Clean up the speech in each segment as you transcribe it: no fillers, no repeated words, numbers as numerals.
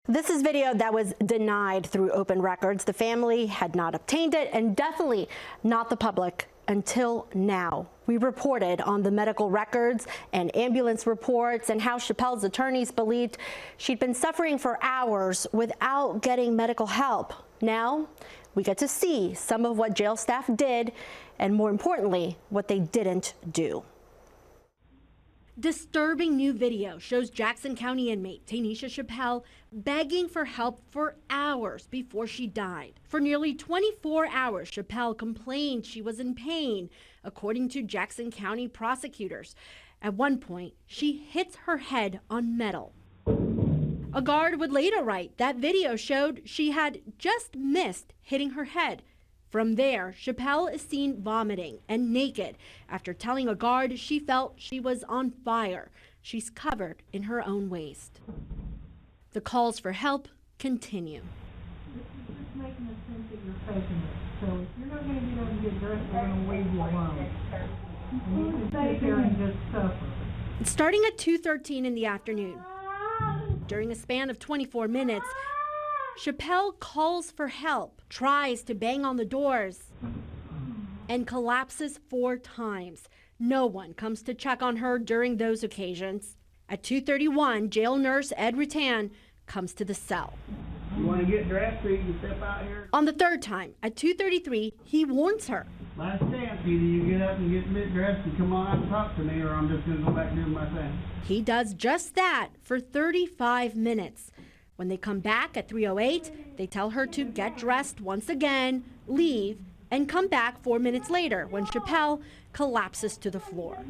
This is video that was denied through open records. The family had not obtained it, and definitely not the public until now. We reported on the medical records and ambulance reports and how Chappell's attorneys believed she'd been suffering for hours without getting medical help. Now we get to see some of what jail staff did, and more importantly, what they didn't do. Disturbing new video shows Jackson County inmate Ta'Neasha Chappell begging for help for hours before she died. For nearly 24 hours, Chappell complained she was in pain, according to Jackson County prosecutors. At one point, she hits her head on metal. A guard would later write that video showed she had just missed hitting her head. From there, Chappell is seen vomiting and naked after telling a guard she felt she was on fire. She's covered in her own waste. The calls for help continue. This is just making a sense that you're faking it. So if you're not going to get able to get dressed, we're going to leave you alone. And you can sit there and just suffer. Starting at 2:13 in the afternoon, during a span of 24 minutes, Chappell calls for help, tries to bang on the doors, and collapses 4 times. No one comes to check on her during those occasions. At 2:31, jail nurse Ed Rattan comes to the cell. You want to get dressed so you can step out here? On the third time, at 2:33, he warns her. Last chance, either you get up and get a bit dressed and come on out and talk to me, or I'm just going to go back doing my thing. He does just that for 35 minutes. When they come back at 3:08, they tell her to get dressed once again, leave, and come back 4 minutes later when Chappell collapses to the floor.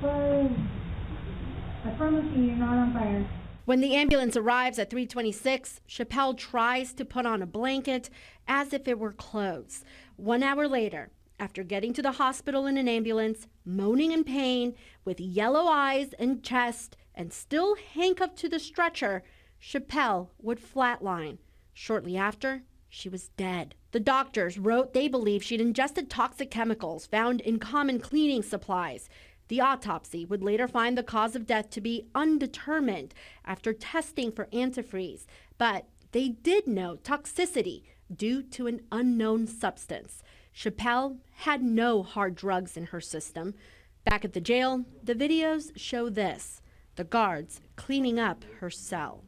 I promise you're not on fire. When the ambulance arrives at 3:26, Chappell tries to put on a blanket as if it were clothes. 1 hour later, after getting to the hospital in an ambulance, moaning in pain, with yellow eyes and chest, and still handcuffed to the stretcher, Chappell would flatline. Shortly after, she was dead. The doctors wrote they believe she'd ingested toxic chemicals found in common cleaning supplies. The autopsy would later find the cause of death to be undetermined after testing for antifreeze, but they did note toxicity due to an unknown substance. Chappell had no hard drugs in her system. Back at the jail, the videos show this: the guards cleaning up her cell.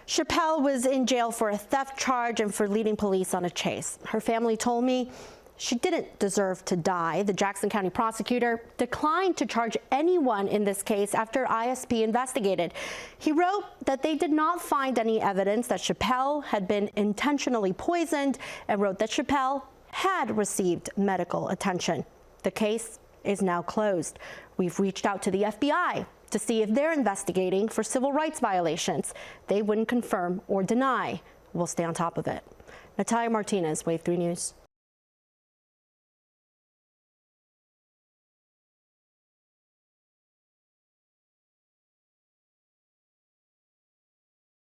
Chappell was in jail for a theft charge and for leading police on a chase. Her family told me she didn't deserve to die. The Jackson County prosecutor declined to charge anyone in this case after ISP investigated. He wrote that they did not find any evidence that Chappell had been intentionally poisoned, and wrote that Chappell had received medical attention. The case is now closed. We've reached out to the FBI to see if they're investigating for civil rights violations. They wouldn't confirm or deny. We'll stay on top of it. Natalia Martinez, Wave 3 News.